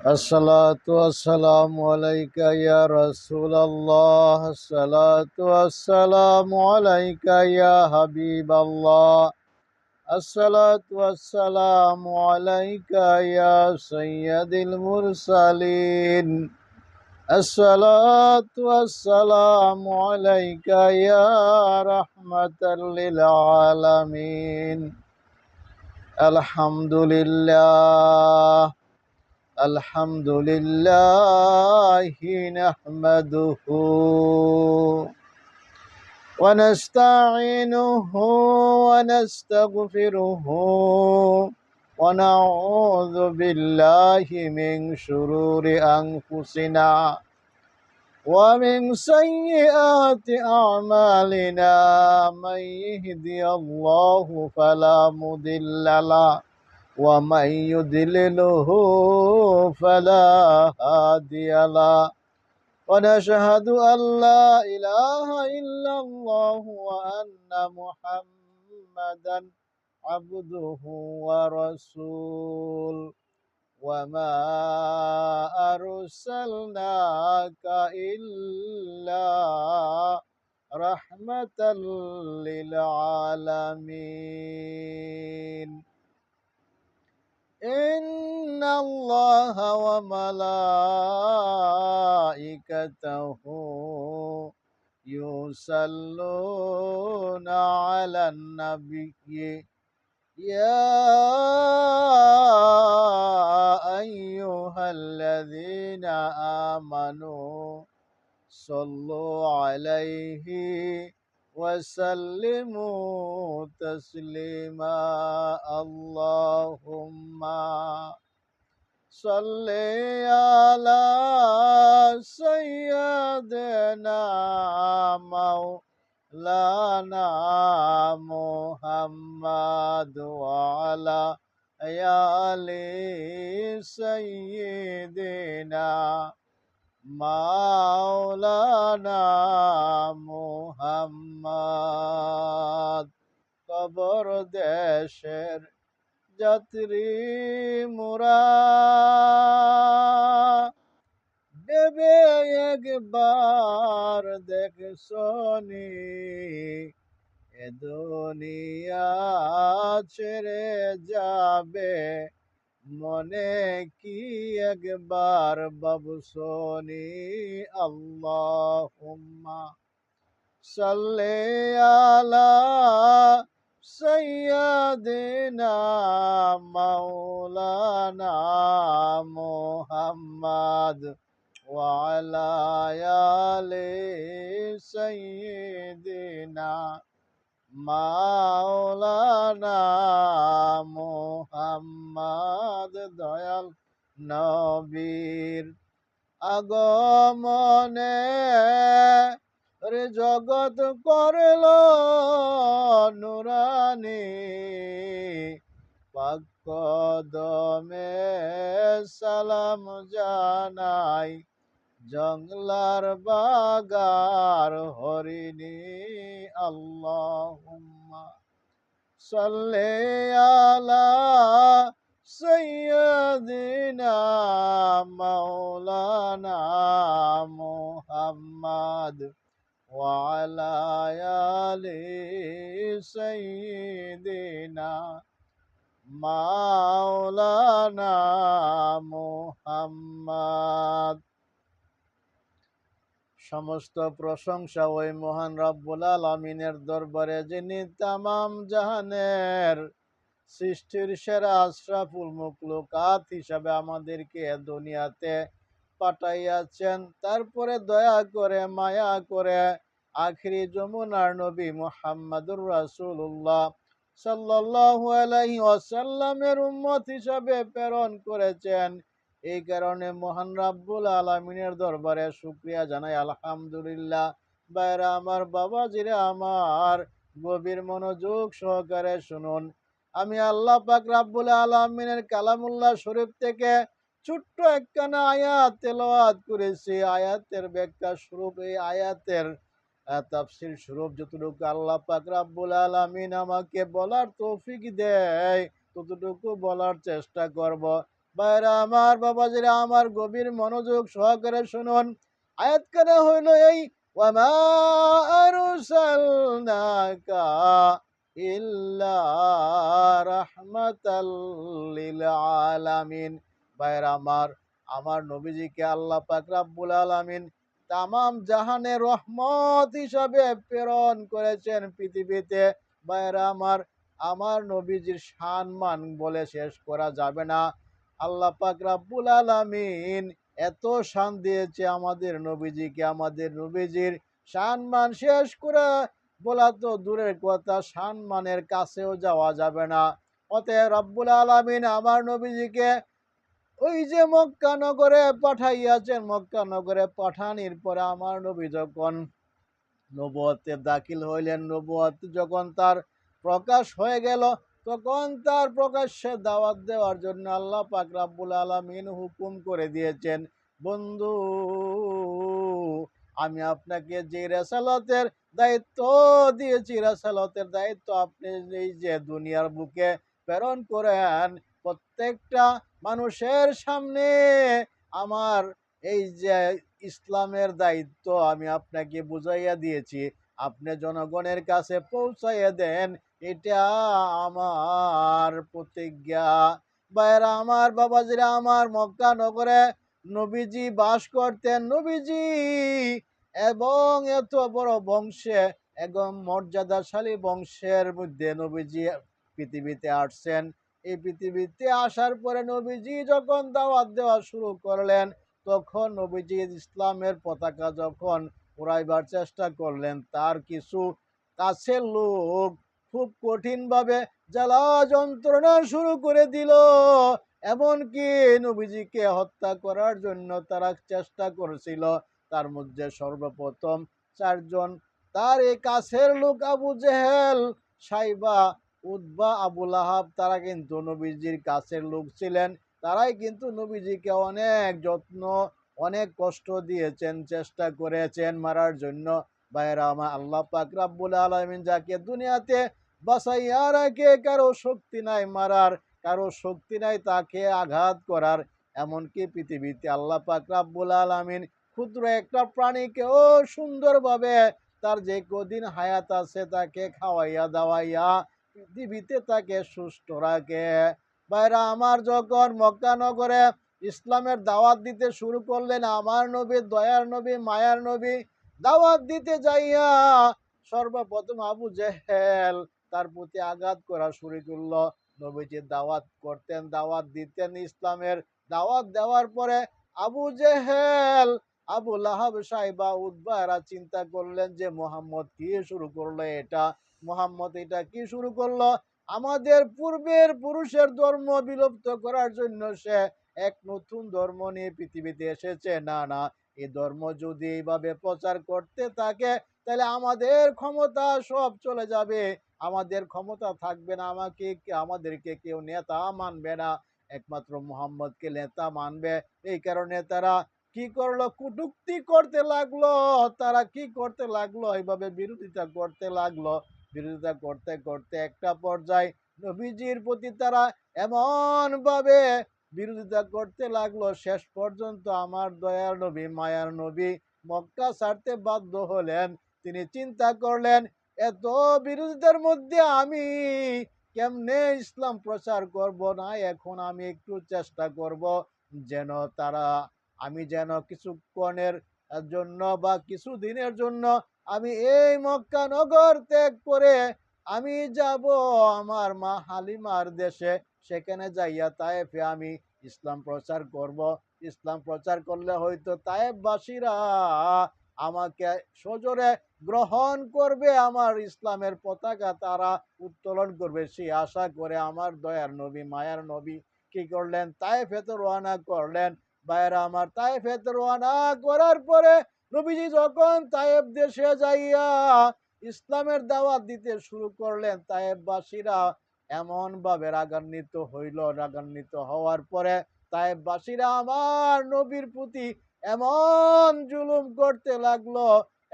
الصلاة والسلام عليك يا رسول الله. الصلاة والسلام عليك يا حبيب الله. الصلاة والسلام عليك يا سيد المرسلين. الصلاة والسلام عليك يا رحمة للعالمين. الحمد لله. الحمد لله نحمده ونستعينه ونستغفره ونعوذ بالله من شرور أنفسنا ومن سيئات أعمالنا. من يهدي الله فلا مضل له ومن يضلله فلا هادي له. ونشهد أن لا إله إلا الله وأن محمدا عبده ورسوله. وما أرسلناك إلا رحمة للعالمين. إن الله وملائكته يصلون على النبي يا أيها الذين آمنوا صلوا عليه وسلموا تسليما. اللهم صل على سيدنا مولانا محمد وعلى آل سيدنا মাওলানা মুহাম্মদ। কবর দেশের যাত্রী মোরা, দেবে একবার দেখছনি এ দুনিয়া ছেড়ে যাবে, মনে কি একবার ভাবছনি। আল্লাহুম্মা সাল্লি আলা সাইয়্যিদিনা মাওলানা মুহাম্মদ ওয়া আলা আলি সাইয়্যিদিনা মাওলানা মুহাম্মদ। দয়াল নবীর আগমনে রে জগৎ করল নুরানি, পাক কদমে সালাম জানাই জংলার বাগার হরিণী। আল্লাহুম্মা সাল্লি আলা সাইয়্যিদিনা মাওলানা মুহাম্মদ ওয়া আলা আলি সাইয়্যিদিনা মাওলানা মুহাম্মদ। সমস্ত প্রশংসা ওই মহান রব্বুল আলামিনের দরবারে, যিনি তামাম জাহানের সৃষ্টির সেরা আশরাফুল মুখলুকাত হিসাবে আমাদেরকে দুনিয়াতে পাঠাইয়াছেন। তারপরে দয়া করে মায়া করে আখিরি যমুনার নবী মুহাম্মাদুর রাসূলুল্লাহ সাল্লাল্লাহু আলাইহি ওয়াসাল্লামের উম্মত হিসাবে প্রেরণ করেছেন। এই কারণে মহান রাব্বুল আলামিনের দরবারে শুকরিয়া জানাই আলহামদুলিল্লাহ। বাইরা আমার, বাবাজিরা আমার, গভীর মনোযোগ সহকারে শুনুন। আমি আল্লাহ পাক রাব্বুল আলামিনের কালামুল্লাহ শরীফ থেকে ছোট্ট একখানা আয়াত তেলাওয়াত করেছি। আয়াতের ব্যাখ্যা স্বরূপ, এই আয়াতের তাফসীর স্বরূপ যতটুকু আল্লাহ পাক রাব্বুল আলামিন আমাকে বলার তৌফিক দেয় ততটুকু বলার চেষ্টা করব। বাইরা আমার, বাবাজিরা আমার, গভীর মনোযোগ সহকারে শুনুন। আয়াতখানা হইল এই, ওয়ামা আরসালনাকা ইল্লা রাহমাতাল লিল আলামিন। বাইরা আমার নবীজিকে আল্লাহ পাক রব্বুল আলামিন তামাম জাহানের রহমত হিসাবে প্রেরণ করেছেন পৃথিবীতে। বাইরা আমার নবীজির সম্মান বলে শেষ করা যাবে না। আল্লাহ পাক রব্বুল আলামিন এত শান দিয়েছে আমাদের নবীজিকে, আমাদের নবীজির সম্মান শেষ করে বলা তো দূরের কথা, সম্মানের কাছেও যাওয়া যাবে না। অতএব রব্বুল আলামিন আমার নবীজিকে ওই যে মক্কা নগরে পাঠাইয়াছেন, মক্কা নগরে পাঠানির পরে আমার নবী যখন নবুয়তে দাখিল হইলেন, নবুয়ত যখন তার প্রকাশ হয়ে গেল, তখন তার প্রকাশ্যে দাওয়াত দেওয়ার জন্য আল্লাহ পাক রব্বুল আলামিন হুকুম করে দিয়েছেন, বন্ধু আমি আপনাকে যে রেসালাতের দায়িত্ব দিয়েছি, রেসালাতের দায়িত্ব আপনি এই যে দুনিয়ার বুকে প্রেরণ করেন, প্রত্যেকটা মানুষের সামনে আমার এই যে ইসলামের দায়িত্ব আমি আপনাকে বুঝাইয়া দিয়েছি, আপনি জনগণের কাছে পৌঁছাইয়া দেন, এটা আমার প্রতিজ্ঞা। ভাইরা আমার, বাবাজিরা আমার, মক্কা নগরে নবীজি বাস করতেন। নবীজি এবং এত বড় বংশে, একদম মর্যাদাশালী বংশের মধ্যে নবীজি পৃথিবীতে আসছেন। এই পৃথিবীতে আসার পরে নবীজি যখন দাওয়াত দেওয়া শুরু করলেন, তখন নবীজি ইসলামের পতাকা যখন উড়াইবার চেষ্টা করলেন, তার কিছু কাছের লোক খুব কঠিনভাবে জ্বালা যন্ত্রণা শুরু করে দিল। এমনকি নবীজিকে হত্যা করার জন্য তারা চেষ্টা করেছিল। তার মধ্যে সর্বপ্রথম চারজন তার এই কাছের লোক, আবু জেহেল, সাইবা, উতবা, আবু লাহাব, তারা কিন্তু নবীজির কাছের লোক ছিলেন। তারাই কিন্তু নবীজিকে অনেক যত্ন, অনেক কষ্ট দিয়েছেন, চেষ্টা করেছেন মারার জন্য। ভাইরা আমার, আল্লাহ পাক রব্বুল আলামিন যাকে দুনিয়াতে বাঁচাইয়া রাখে, কারো শক্তি নাই মারার, কারো শক্তি নাই তাকে আঘাত করার। এমনকি পৃথিবীতে আল্লাহ পাক রব্বুল আলামিন ক্ষুদ্র একটা প্রাণীকেও সুন্দরভাবে তার যে কদিন হায়াত আছে তাকে খাওয়াইয়া দাওয়াইয়া পৃথিবীতে তাকে সুস্থ রাখে। ভাইরা আমার, যখন মক্কা নগরে ইসলামের দাওয়াত দিতে শুরু করলেন, আমার নবী, দয়ার নবী, মায়ার নবী, দাওয়াত দিতে যাইয়া সর্বপ্রথম আবু জেহেল তার প্রতি আঘাত করা শুরু করলো। নবীজি দাওয়াত করতেন, দাওয়াত দিতেন, ইসলামের দাওয়াত দেওয়ার পরে আবু জেহেল, আবু লাহাব, সাইবা, উতবা এরা চিন্তা করলেন যে মোহাম্মদ কি শুরু করলো, এটা মোহাম্মদ এটা কি শুরু করলো, আমাদের পূর্বের পুরুষের ধর্ম বিলুপ্ত করার জন্য সে এক নতুন ধর্ম নিয়ে পৃথিবীতে এসেছে। না না, এই ধর্ম যদি এইভাবে প্রচার করতে থাকে, তাহলে আমাদের ক্ষমতা সব চলে যাবে, আমাদের ক্ষমতা থাকবে না, আমাদেরকে কেউ নেতা মানবে না, একমাত্র মুহাম্মদকে নেতা মানবে। এই কারণে তারা কি করলো, কটূক্তি করতে লাগলো। তারা কি করতে লাগলো, এইভাবে বিরোধিতা করতে লাগলো। বিরোধিতা করতে করতে একটা পর্যায়ে নবীজির প্রতি তারা এমন ভাবে বিরোধিতা করতে লাগলো, শেষ পর্যন্ত আমার দয়ার নবী, মায়ার নবী মক্কা ছাড়তে বাধ্য হলেন। তিনি চিন্তা করলেন, এত বিরোধিতার মধ্যে আমি কেমনে ইসলাম প্রচার করব না, এখন আমি একটু চেষ্টা করব যেন তারা, আমি যেন কিছুক্ষণের জন্য বা কিছু দিনের জন্য আমি এই মক্কা নগর ত্যাগ করে আমি যাব আমার মা হালিমার দেশে, সেখানে যাইয়া তায়েফে আমি ইসলাম প্রচার করব। ইসলাম প্রচার করলে হয়তো তায়েফবাসীরা আমাকে সজোরে গ্রহণ করবে, আমার ইসলামের পতাকা তারা উত্তোলন করবে, সেই আশা করে আমার দয়ার নবী, মায়ার নবী কি করলেন, তায়েফে রওনা করলেন। ভাইরা আমার, তায়েফে রওনা করার পরে নবীজি যখন তায়েফ দেশে যাইয়া ইসলামের দাওয়াত দিতে শুরু করলেন, তায়েফবাসীরা এমন ভাবে রাগান্বিত হইল, রাগান্বিত হওয়ার পরে তায়েফবাসীরা আমার নবীর প্রতি এমন জুলুম করতে লাগলো,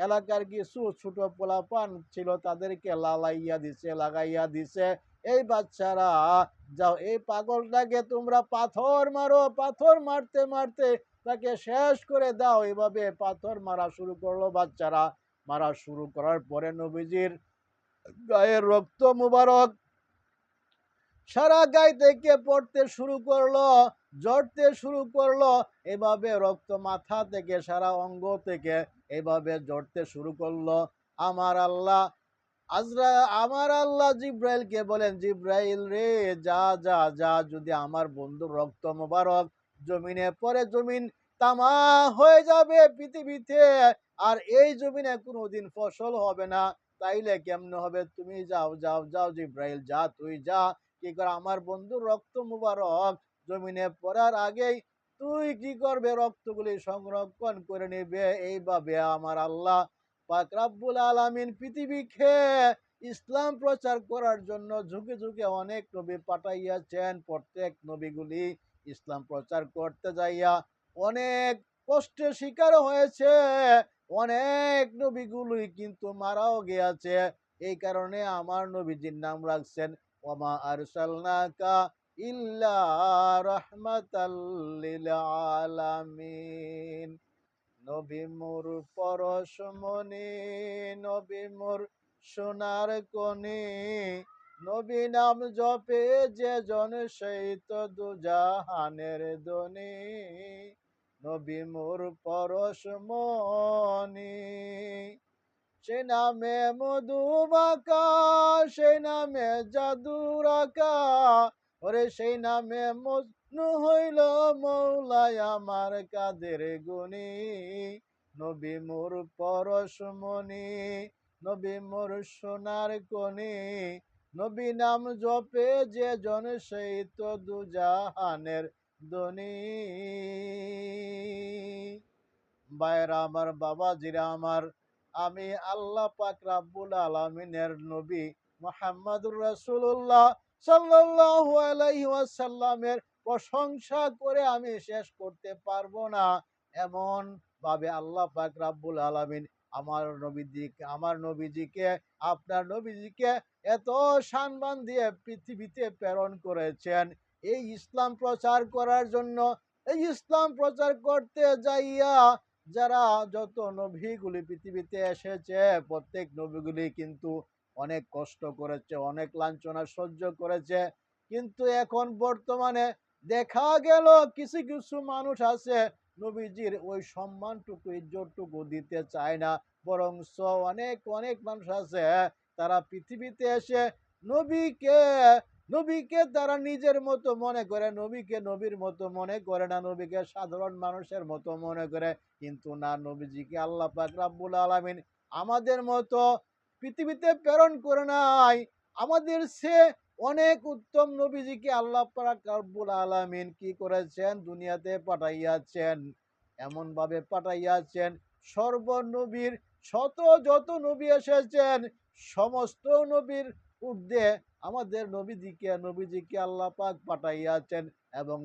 এলাকার কিছু ছোট পোলাপান ছিল তাদেরকে লালাইয়া দিছে, লাগাইয়া দিছে। এই বাচ্চারা যাও এই পাগলটাকে তোমরা পাথর মারো, পাথর মারতে মারতে তাকে শেষ করে দাও। এভাবে পাথর মারা শুরু করলো বাচ্চারা। মারা শুরু করার পরে নবীজির গায়ের রক্ত মুবারক সারা গায়ে থেকে পড়তে শুরু করলো, ঝরতে শুরু করলো। এভাবে রক্ত মাথা থেকে সারা অঙ্গ থেকে এভাবে ঝরতে শুরু করলো। আমার আল্লাহ আমার আল্লাহ জিব্রাইলকে বলেন, জিব্রাইল রে, যা যা যা, যদি আমার বন্ধুর রক্ত মোবারক জমিনে পড়ে জমিন তামা হয়ে যাবে পৃথিবীতে, আর এই জমিনে কোনোদিন ফসল হবে না, তাইলে কেমনে হবে? তুমি যাও যাও যাও জিব্রাইল, যা তুই যা, কি করে আমার বন্ধুর রক্ত মুবারক জমিনে পড়ার আগেই তুই কি করবে, রক্তগুলি সংরক্ষণ করে নিবে। এইভাবে আমার আল্লাহ পাক রব্বুল আলামিন পৃথিবীকে ইসলাম প্রচার করার জন্য যুগে যুগে অনেক নবী পাঠাইয়াছেন। প্রত্যেক নবীগুলি ইসলাম প্রচার করতে যাইয়া অনেক কষ্টের শিকার হয়েছে। অনেক নবীগুলি কিন্তু মারাও গিয়েছে। এই কারণে আমার নবীজির নাম রাখছেন ওয়ামা আরসালনাকা ইল্লা রাহমাতাল লিল আলামিন। নবী মোর পরশমণি, নবী মোর সোনার কনি, নবী নাম জপে যে জন সেই তো দুজাহানের ধনী। নবী মোর পরশমণি, সে নামে মধু মাকা, সেই নামে জাদু রাখা, ওরে সেই নামে মজনু হইল মৌলাই আমার কাদের গুনি। নবী মোর পরশমণি, নবী মোর সোনার কনি, নবী নাম জপে যে জন সেই তো দুজাহানের ধনী। ভাইরা আমার, বাবাজিরা আমার, আমি আল্লাহ পাক রাব্বুল আলামিনের নবী মুহাম্মদুর রাসূলুল্লাহ সাল্লাল্লাহু আলাইহি ওয়াসাল্লামের প্রশংসা করে আমি শেষ করতে পারবো না। এমন ভাবে আল্লাহ পাক রাব্বুল আলামিন আমার নবীজিকে, আপনার নবীজিকে এত সম্মান দিয়ে পৃথিবীতে প্রেরণ করেছেন এই ইসলাম প্রচার করার জন্য। এই ইসলাম প্রচার করতে যাইয়া যারা যত নবীগুলি পৃথিবীতে এসেছে, প্রত্যেক নবীগুলি কিন্তু অনেক কষ্ট করেছে, অনেক লাঞ্ছনা সহ্য করেছে। কিন্তু এখন বর্তমানে দেখা গেল কিছু কিছু মানুষ আছে নবীজির ওই সম্মানটুকু ইজ্জতটুকু দিতে চায় না। বরং অনেক অনেক মানুষ আছে তারা পৃথিবীতে এসে নবীকে নবীকে তারা নিজের মতো মনে করে, নবীকে নবীর মতো মনে করে না, নবীকে সাধারণ মানুষের মতো মনে করে। কিন্তু না, নবীজিকে আল্লাহ পাক রব্বুল আলামিন আমাদের মতো পৃথিবীতে প্রেরণ করে নাই। আমাদের সে অনেক উত্তম নবীজিকে আল্লাহ পাক রব্বুল আলামিন কি করেছেন, দুনিয়াতে পাঠাইয়াছেন। এমন ভাবে পাঠাইয়াছেন, সর্বনবীর যত নবী এসেছেন সমস্ত নবীর ঊর্ধ্বে আমাদের নবীজিকে আল্লাহ পাক পাঠাইয়াছেন। এবং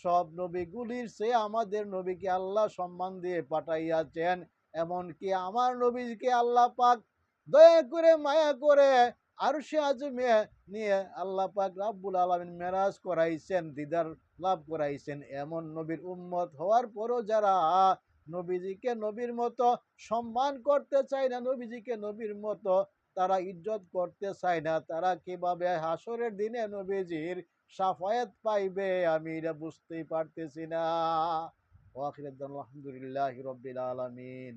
সব নবীগুলির সে আমাদের নবীকে আল্লাহ সম্মান দিয়ে পাঠাইয়াছেন। এমনকি আমার নবীকে আল্লাহ পাক দয়া করে মায়া করে আরশে আজমে নিয়ে আল্লাহ পাক রব্বুল আলামিন মেরাজ করাইছেন, দিদার লাভ করাইছেন। এমন নবীর উম্মত হওয়ার পরও যারা নবীজিকে নবীর মতো সম্মান করতে চায় না, নবীজিকে নবীর মতো তারা ইজ্জত করতে চায় না, তারা কিভাবে হাসরের দিনে নবীজির সাফায়াত পাইবে আমি এটা বুঝতেই পারতেছি না। ওয়া আখিরু দাওয়ানা আলহামদুলিল্লাহি রাব্বিল আলামিন।